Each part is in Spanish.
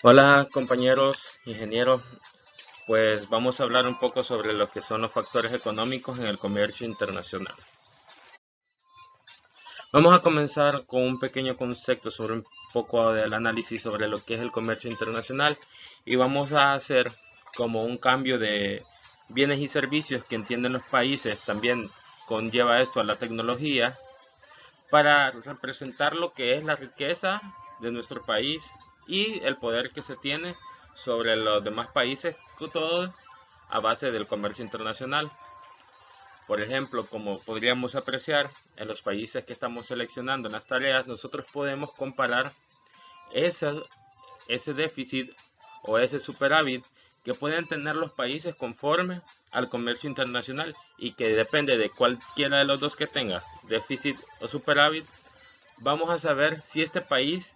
Hola compañeros ingenieros, pues vamos a hablar un poco sobre lo que son los factores económicos en el comercio internacional. Vamos a comenzar con un pequeño concepto sobre un poco del análisis sobre lo que es el comercio internacional y vamos a hacer como un cambio de bienes y servicios que entienden los países, también conlleva esto a la tecnología para representar lo que es la riqueza de nuestro país y el poder que se tiene sobre los demás países, todo a base del comercio internacional. Por ejemplo, como podríamos apreciar en los países que estamos seleccionando en las tareas, nosotros podemos comparar ese, ese déficit o ese superávit que pueden tener los países conforme al comercio internacional y que depende de cualquiera de los dos que tenga, déficit o superávit, vamos a saber si este país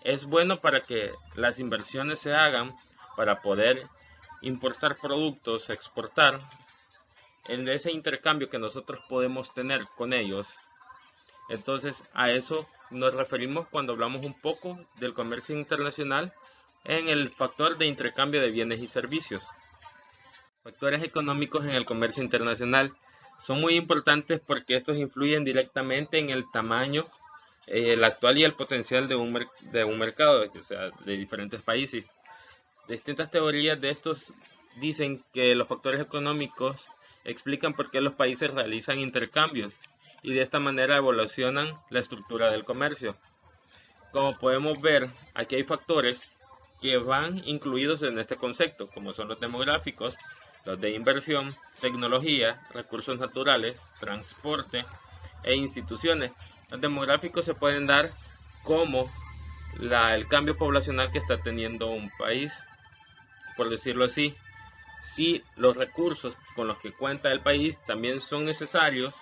es bueno para que las inversiones se hagan para poder importar productos, exportar, en ese intercambio que nosotros podemos tener con ellos. Entonces a eso nos referimos cuando hablamos un poco del comercio internacional en el factor de intercambio de bienes y servicios. Factores económicos en el comercio internacional son muy importantes porque estos influyen directamente en el tamaño, el actual y el potencial de un mercado, o sea, de diferentes países. Distintas teorías de estos dicen que los factores económicos explican por qué los países realizan intercambios y de esta manera evolucionan la estructura del comercio. Como podemos ver, aquí hay factores que van incluidos en este concepto, como son los demográficos, los de inversión, tecnología, recursos naturales, transporte e instituciones. Los demográficos se pueden dar como el cambio poblacional que está teniendo un país, por decirlo así. Si los recursos con los que cuenta el país también son necesarios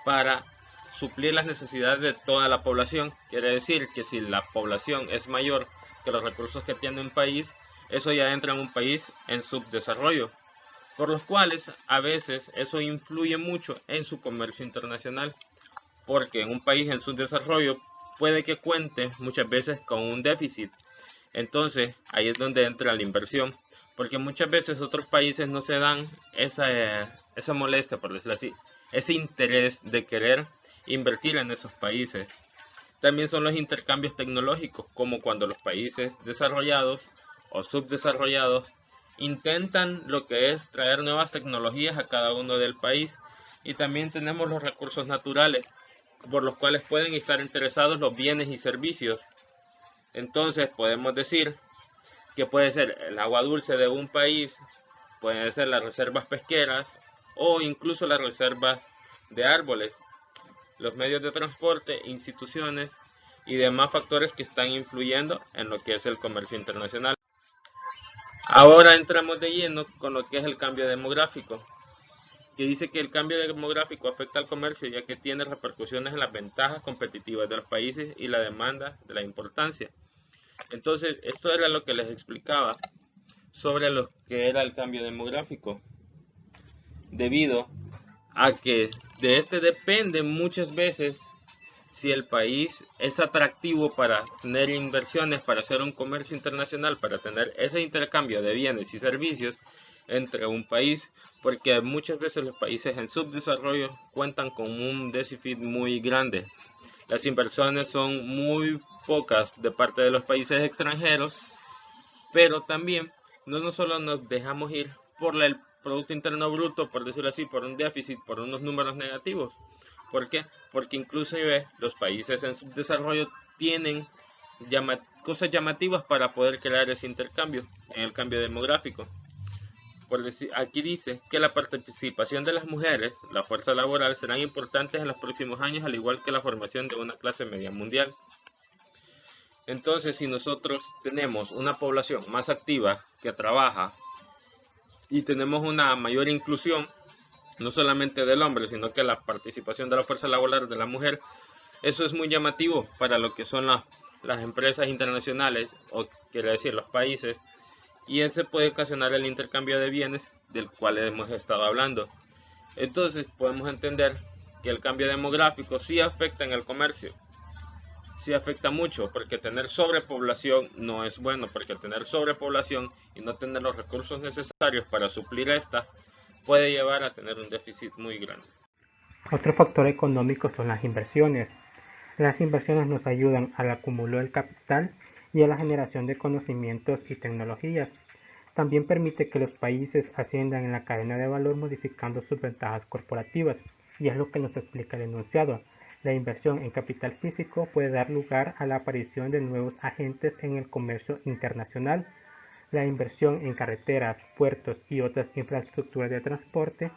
para suplir las necesidades de toda la población. Quiere decir que si la población es mayor que los recursos que tiene un país, eso ya entra en un país en subdesarrollo, por los cuales a veces eso influye mucho en su comercio internacional, porque en un país en subdesarrollo puede que cuente muchas veces con un déficit. Entonces ahí es donde entra la inversión, porque muchas veces otros países no se dan esa molestia, por decirlo así, ese interés de querer invertir en esos países. También son los intercambios tecnológicos, como cuando los países desarrollados o subdesarrollados intentan lo que es traer nuevas tecnologías a cada uno del país. Y también tenemos los recursos naturales, por los cuales pueden estar interesados los bienes y servicios. Entonces podemos decir que puede ser el agua dulce de un país, pueden ser las reservas pesqueras o incluso las reservas de árboles, los medios de transporte, instituciones y demás factores que están influyendo en lo que es el comercio internacional. Ahora entramos de lleno con lo que es el cambio demográfico, que dice que el cambio demográfico afecta al comercio ya que tiene repercusiones en las ventajas competitivas de los países y la demanda de la importancia. Entonces, esto era lo que les explicaba sobre lo que era el cambio demográfico, debido a que de este depende muchas veces si el país es atractivo para tener inversiones, para hacer un comercio internacional, para tener ese intercambio de bienes y servicios entre un país, porque muchas veces los países en subdesarrollo cuentan con un déficit muy grande. Las inversiones son muy pocas de parte de los países extranjeros, pero también no solo nos dejamos ir por el Producto Interno Bruto, por decirlo así, por un déficit, por unos números negativos. ¿Por qué? Porque inclusive los países en subdesarrollo tienen cosas llamativas para poder crear ese intercambio en el cambio demográfico. Por decir, aquí dice que la participación de las mujeres, la fuerza laboral, serán importantes en los próximos años, al igual que la formación de una clase media mundial. Entonces, si nosotros tenemos una población más activa que trabaja y tenemos una mayor inclusión, no solamente del hombre, sino que la participación de la fuerza laboral de la mujer, eso es muy llamativo para lo que son las empresas internacionales, o quiere decir los países, y ese puede ocasionar el intercambio de bienes del cual hemos estado hablando. Entonces podemos entender que el cambio demográfico sí afecta en el comercio, sí afecta mucho, porque tener sobrepoblación no es bueno, porque tener sobrepoblación y no tener los recursos necesarios para suplir esta puede llevar a tener un déficit muy grande. Otro factor económico son las inversiones. Las inversiones nos ayudan al acumulo del capital y a la generación de conocimientos y tecnologías. También permite que los países asciendan en la cadena de valor modificando sus ventajas corporativas, y es lo que nos explica el enunciado. La inversión en capital físico puede dar lugar a la aparición de nuevos agentes en el comercio internacional. La inversión en carreteras, puertos y otras infraestructuras de transporte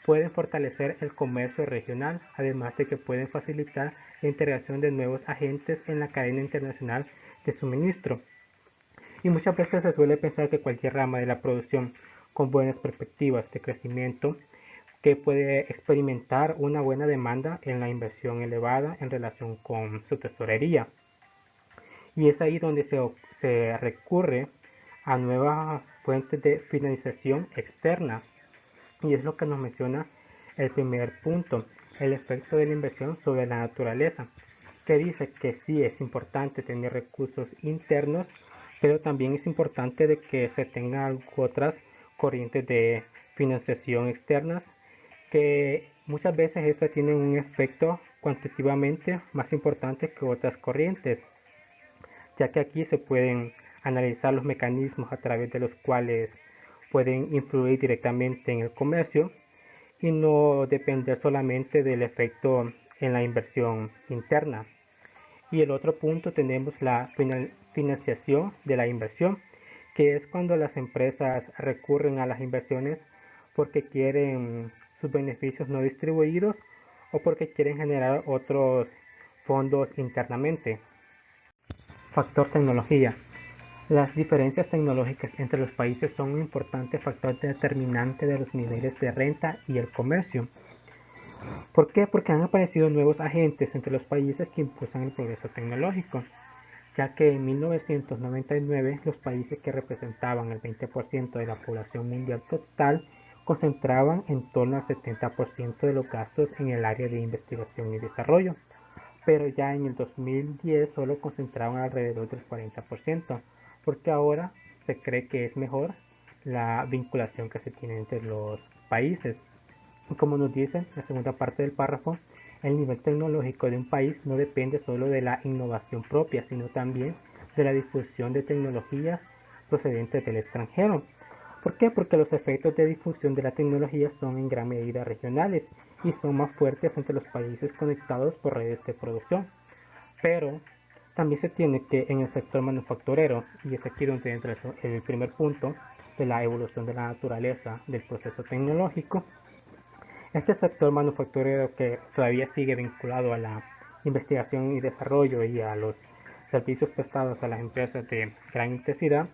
pueden fortalecer el comercio regional, además de que pueden facilitar la integración de nuevos agentes en la cadena internacional de suministro. Y muchas veces se suele pensar que cualquier rama de la producción con buenas perspectivas de crecimiento que puede experimentar una buena demanda en la inversión elevada en relación con su tesorería. Y es ahí donde se recurre a nuevas fuentes de financiación externa. Y es lo que nos menciona el primer punto, el efecto de la inversión sobre la naturaleza, que dice que sí es importante tener recursos internos, pero también es importante de que se tengan otras corrientes de financiación externas, que muchas veces estas tienen un efecto cuantitativamente más importante que otras corrientes, ya que aquí se pueden analizar los mecanismos a través de los cuales pueden influir directamente en el comercio y no depender solamente del efecto en la inversión interna. Y el otro punto tenemos la financiación de la inversión, que es cuando las empresas recurren a las inversiones porque quieren sus beneficios no distribuidos o porque quieren generar otros fondos internamente. Factor tecnología. Las diferencias tecnológicas entre los países son un importante factor determinante de los niveles de renta y el comercio. ¿Por qué? Porque han aparecido nuevos agentes entre los países que impulsan el progreso tecnológico, ya que en 1999 los países que representaban el 20% de la población mundial total concentraban en torno al 70% de los gastos en el área de investigación y desarrollo, pero ya en el 2010 solo concentraban alrededor del 40%, porque ahora se cree que es mejor la vinculación que se tiene entre los países. Y como nos dice en la segunda parte del párrafo, el nivel tecnológico de un país no depende solo de la innovación propia, sino también de la difusión de tecnologías procedentes del extranjero. ¿Por qué? Porque los efectos de difusión de la tecnología son en gran medida regionales y son más fuertes entre los países conectados por redes de producción. Pero también se tiene que en el sector manufacturero, y es aquí donde entra el primer punto de la evolución de la naturaleza del proceso tecnológico, este sector manufacturero que todavía sigue vinculado a la investigación y desarrollo y a los servicios prestados a las empresas de gran intensidad,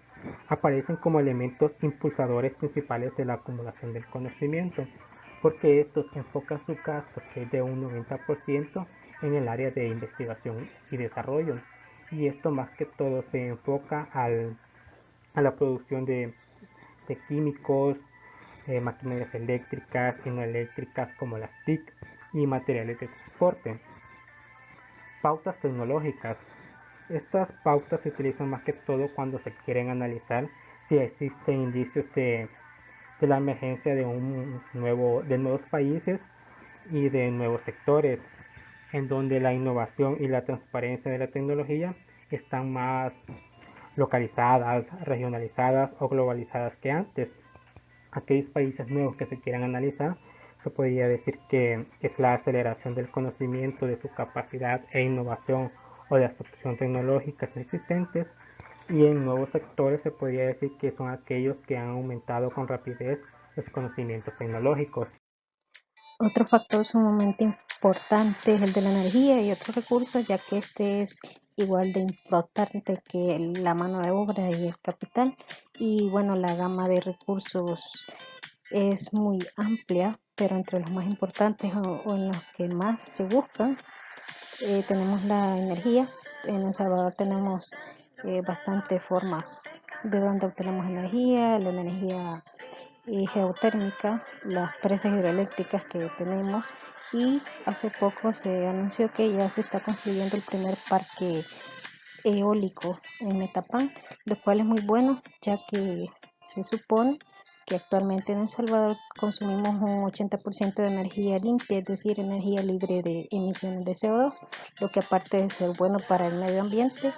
aparecen como elementos impulsadores principales de la acumulación del conocimiento, porque estos enfocan su gasto, que es de un 90%, en el área de investigación y desarrollo. Y esto más que todo se enfoca a la producción de químicos, maquinarias eléctricas y no eléctricas como las TIC y materiales de transporte. Pautas tecnológicas. Estas pautas se utilizan más que todo cuando se quieren analizar si existen indicios de la emergencia de nuevos países y de nuevos sectores, en donde la innovación y la transparencia de la tecnología están más localizadas, regionalizadas o globalizadas que antes. Aquellos países nuevos que se quieran analizar, se podría decir que es la aceleración del conocimiento de su capacidad e innovación o de absorción tecnológicas existentes, y en nuevos sectores se podría decir que son aquellos que han aumentado con rapidez los conocimientos tecnológicos. Otro factor sumamente importante es el de la energía y otros recursos, ya que este es igual de importante que la mano de obra y el capital. Y bueno, la gama de recursos es muy amplia, pero entre los más importantes o en los que más se buscan, tenemos la energía. En El Salvador tenemos bastantes formas de donde obtenemos energía, la energía geotérmica, las presas hidroeléctricas que tenemos, y hace poco se anunció que ya se está construyendo el primer parque eólico en Metapán, lo cual es muy bueno, ya que se supone que actualmente en El Salvador consumimos un 80% de energía limpia, es decir, energía libre de emisiones de CO2, lo que aparte de ser bueno para el medio ambiente,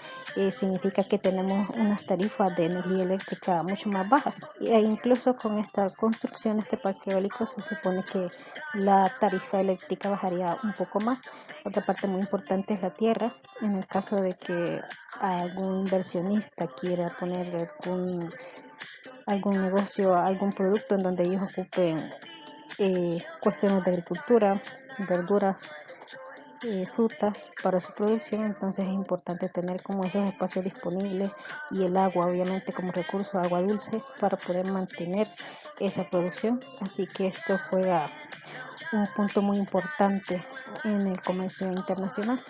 significa que tenemos unas tarifas de energía eléctrica mucho más bajas. E incluso con esta construcción de este parque eólico se supone que la tarifa eléctrica bajaría un poco más. Otra parte muy importante es la tierra. En el caso de que algún inversionista quiera poner algún negocio, algún producto en donde ellos ocupen cuestiones de agricultura, verduras, frutas para su producción, entonces es importante tener como esos espacios disponibles y el agua, obviamente como recurso, agua dulce, para poder mantener esa producción. Así que esto juega un punto muy importante en el comercio internacional.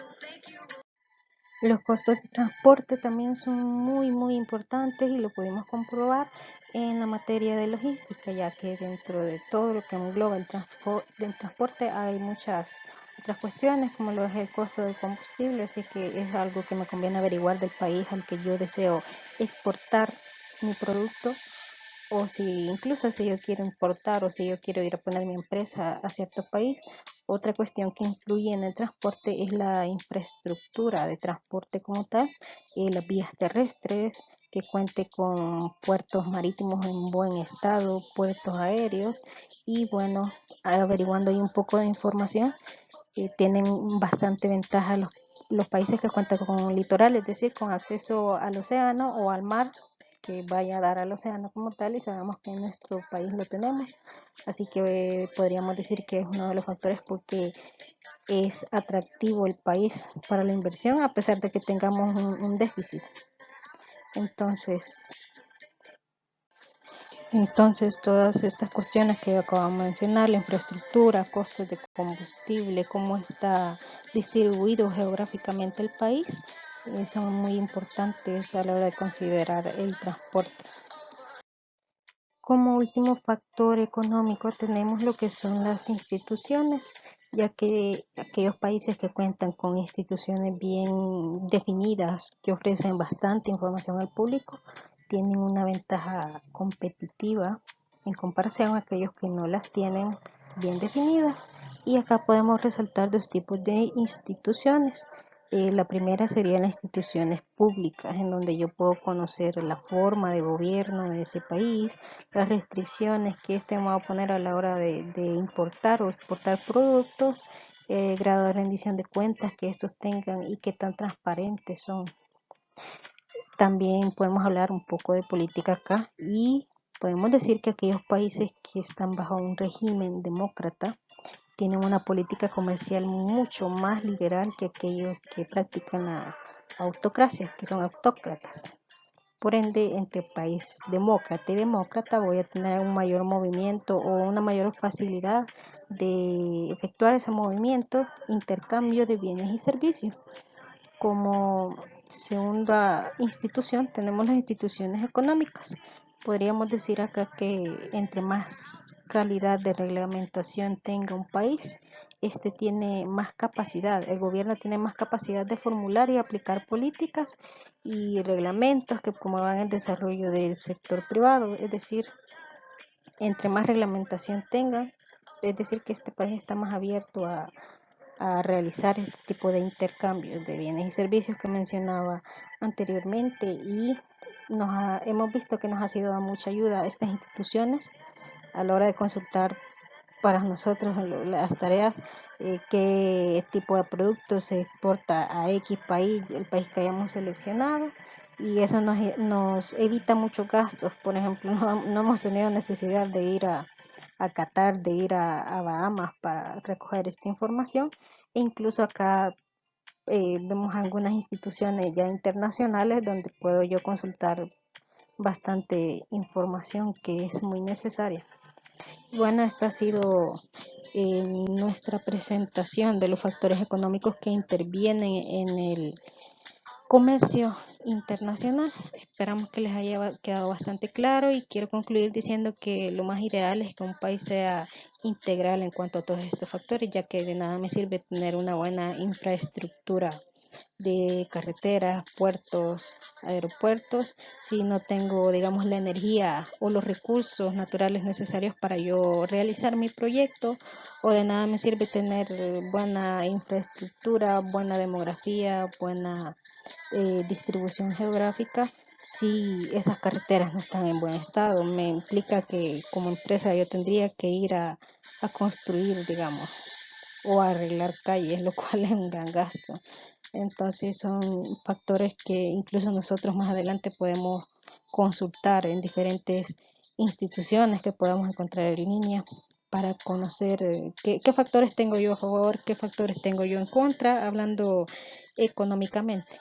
Los costos de transporte también son muy importantes y lo pudimos comprobar en la materia de logística, ya que dentro de todo lo que engloba el transporte hay muchas otras cuestiones, como lo es el costo del combustible, así que es algo que me conviene averiguar del país al que yo deseo exportar mi producto, o si yo quiero importar o si yo quiero ir a poner mi empresa a cierto país. Otra cuestión que influye en el transporte es la infraestructura de transporte como tal, las vías terrestres, que cuente con puertos marítimos en buen estado, puertos aéreos, y bueno, averiguando ahí un poco de información, tienen bastante ventaja los países que cuentan con un litoral, es decir, con acceso al océano o al mar que vaya a dar al océano como tal, y sabemos que en nuestro país lo tenemos, así que podríamos decir que es uno de los factores porque es atractivo el país para la inversión a pesar de que tengamos un déficit. Entonces, todas estas cuestiones que acabamos de mencionar, la infraestructura, costos de combustible, cómo está distribuido geográficamente el país, son muy importantes a la hora de considerar el transporte. Como último factor económico tenemos lo que son las instituciones, ya que aquellos países que cuentan con instituciones bien definidas, que ofrecen bastante información al público, tienen una ventaja competitiva en comparación a aquellos que no las tienen bien definidas. Y acá podemos resaltar dos tipos de instituciones. La primera serían las instituciones públicas, en donde yo puedo conocer la forma de gobierno de ese país, las restricciones que este me va a poner a la hora de importar o exportar productos, el grado de rendición de cuentas que estos tengan y qué tan transparentes son. También podemos hablar un poco de política acá y podemos decir que aquellos países que están bajo un régimen demócrata tienen una política comercial mucho más liberal que aquellos que practican la autocracia, que son autócratas. Por ende, entre país demócrata y demócrata voy a tener un mayor movimiento o una mayor facilidad de efectuar ese movimiento, intercambio de bienes y servicios. Como segunda institución tenemos las instituciones económicas. Podríamos decir acá que entre más calidad de reglamentación tenga un país, este tiene más capacidad, el gobierno tiene más capacidad de formular y aplicar políticas y reglamentos que promuevan el desarrollo del sector privado, es decir, entre más reglamentación tenga, es decir, que este país está más abierto a realizar este tipo de intercambios de bienes y servicios que mencionaba anteriormente, y hemos visto que nos ha sido de mucha ayuda a estas instituciones a la hora de consultar para nosotros las tareas, qué tipo de producto se exporta a X país, el país que hayamos seleccionado, y eso nos evita muchos gastos. Por ejemplo, no hemos tenido necesidad de ir a Qatar, de ir a Bahamas para recoger esta información, e incluso acá vemos algunas instituciones ya internacionales donde puedo yo consultar bastante información que es muy necesaria. Bueno, esta ha sido nuestra presentación de los factores económicos que intervienen en el comercio internacional. Esperamos que les haya quedado bastante claro y quiero concluir diciendo que lo más ideal es que un país sea integral en cuanto a todos estos factores, ya que de nada me sirve tener una buena infraestructura de carreteras, puertos, aeropuertos, si no tengo, digamos, la energía o los recursos naturales necesarios para yo realizar mi proyecto, o de nada me sirve tener buena infraestructura, buena demografía, buena distribución geográfica si esas carreteras no están en buen estado. Me implica que como empresa yo tendría que ir a construir, digamos, o a arreglar calles, lo cual es un gran gasto. Entonces son factores que incluso nosotros más adelante podemos consultar en diferentes instituciones que podamos encontrar en línea para conocer qué factores tengo yo a favor, qué factores tengo yo en contra, hablando económicamente.